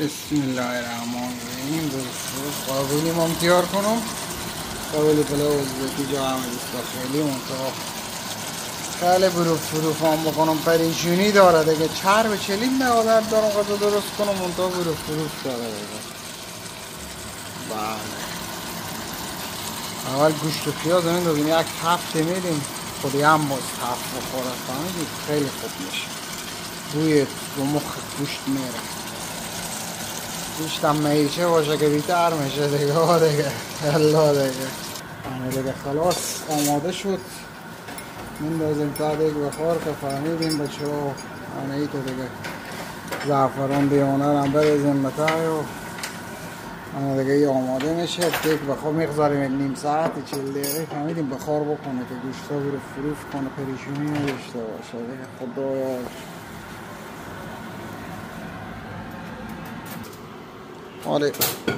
بسم الله الرحمن الرحیم. قابلی مام تیار کنم. قابلی پلو ازبکی جا همه خیلی منطقه خیلی بروف هم بکنم. پریشونی داره دیگه. چرب چلیم عادت دارم غذا درست کنم منطقه بروف داره دیگه. بله اول گوشت و پیاز همین دوگیم یک هفته میدیم خودی هم باز هفت بخوره فهمیدید خیلی خوب میشه. بوی به مخ گوشت میره. گوشتم میشه باشه که بیتر میشه دیگه. الله دیگه همه دیگه خلاص آماده شد. میندازیم تا دیگه بخار که فهمیدیم بچه ها همه ایتو دیگه زعفران دیانه رو هم بریزیم بتای و همه دیگه آماده میشه. دیگه بخار میگذاریم نیم ساعت 40 دقیقه فهمیدیم بخار بکنه که گوشتا برو فروف کنه پریشونی نداشته باشه دیگه. خدایا آره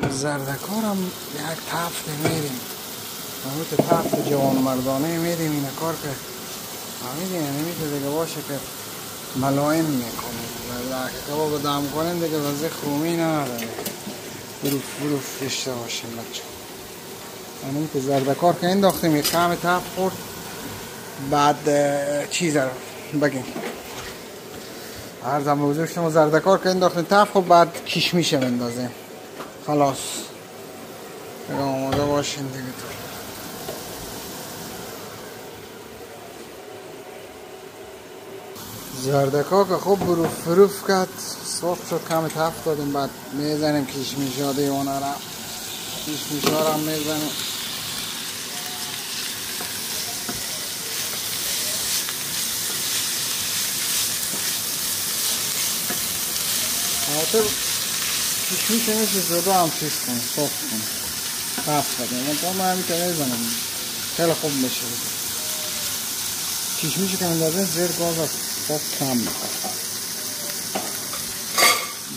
زردکارم یک تفت میریم همون تفت جوان مردانه میریم این کار که فهمیدیم نمیتونه دیگه باشه که ملایم میکنه و کباب دم کنیم دیگه وزه خرومی نداره. بروف داشته باشیم بچه. همین که زردکار که انداختیم یک کم تفت خورد بعد چیز رو بگیم عرضم به حضور شما زردکار که انداختیم تفت خورد بعد کشمیش اندازیم خلاص دیگه آماده باشین دیگه. زردکا که خوب بروف کرد سرخ شد کم تفت دادیم بعد میزنیم کشمیشا دیوانه را. کشمیشا را میزنیم حتی کشمیش میشه زده هم چیز کنیم سرخ کنیم تفت دادیم منطقه من همی که میزنم خیلی خوب میشه. کشمیشی که میدازیم زیر گاز از خوب کم میکنم.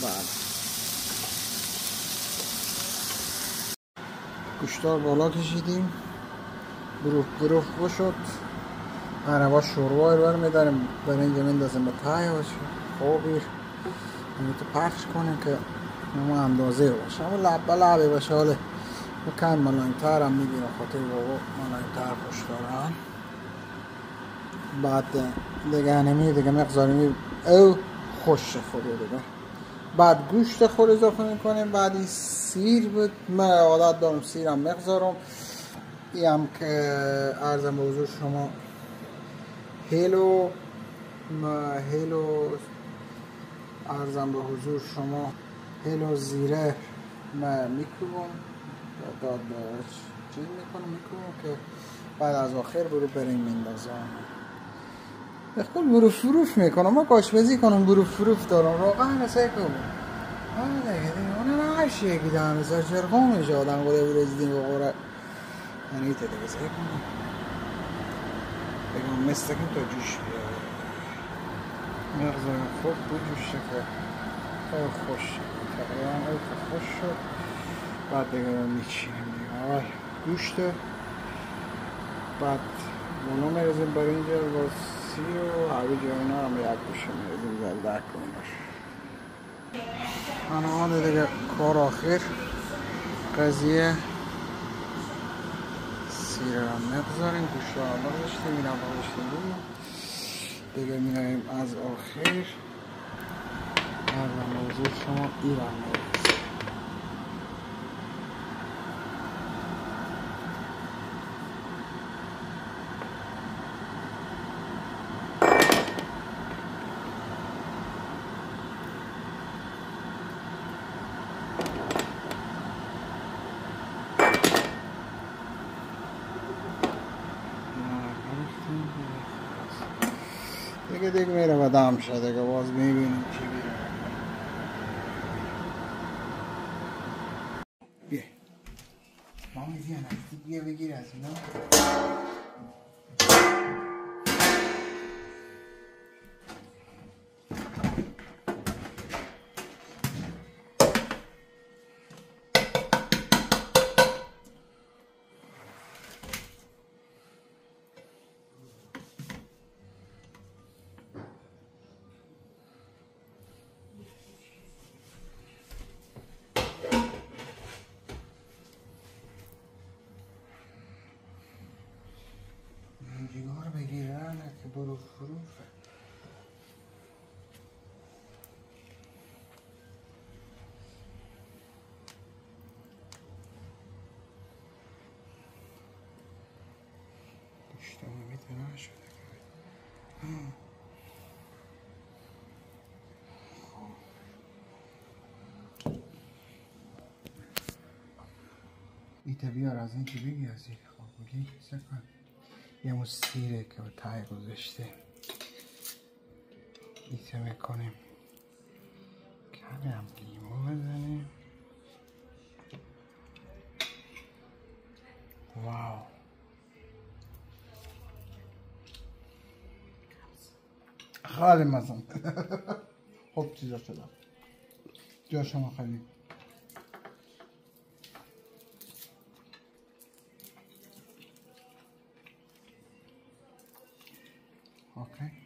بله گوشتار بالا کشیدیم بروف بشد. هر با شوروای برمیداریم برای اینجا میندازیم به تای باشه خوبی تو پخش کنیم که اما اندازه باشه اما لب لبه باشه. حالا کم ملاینتر هم میگیرم خاطر بابا ملاینتر خوش دارم. بعد دیگه هنمی دیگه مقداری او خوش خوده دیگه. بعد گوشت خور اضافه میکنیم. بعدی سیر بود من عادت دارم سیرم مقدارم این هم که عرضم به حضور شما هیلو عرضم به حضور شما هیلو زیره میکوبم داد چیز میکنم که بعد از آخر برو بریم میندازم بخول بروف میکنم. ما کاشبزی کنم بروف دارم روغن نسای کنم اونه نشی یکی دهم بزار جرغام میشه آدم قده برزیدیم بخوره انیته دیگه سای کنم بگم مستقیم تا جوش بیاره مغزم خوب بجوشه که خیلی خوش تقریبا او که خوش شد. بعد دیگه میچینیم دیگه اول گوشت بعد منو میرزیم برای اینجا با سی و عوی جاینا هم یک گوشه میرزیم زلدک کنیم باشه. آنها دیگه کار آخر قضیه سیره رو میگذاریم گوشت رو آلا داشتیم این هم داشتیم دیگه میریم از آخر هر موضوع شما ایران میریم. دیگه میره و دم شده دیگه باز میبینیم چی بیه مامی بیا بگیر از اینا. اینا شده. ایتا بیار از این که بگی از این خب بگی سکن یه مو سیره که به تای گذاشته ایتا میکنیم کمی هم لیمو بزنیم. واو خیلی مزم خوب چیزا شدم جا شما خیلی اوکی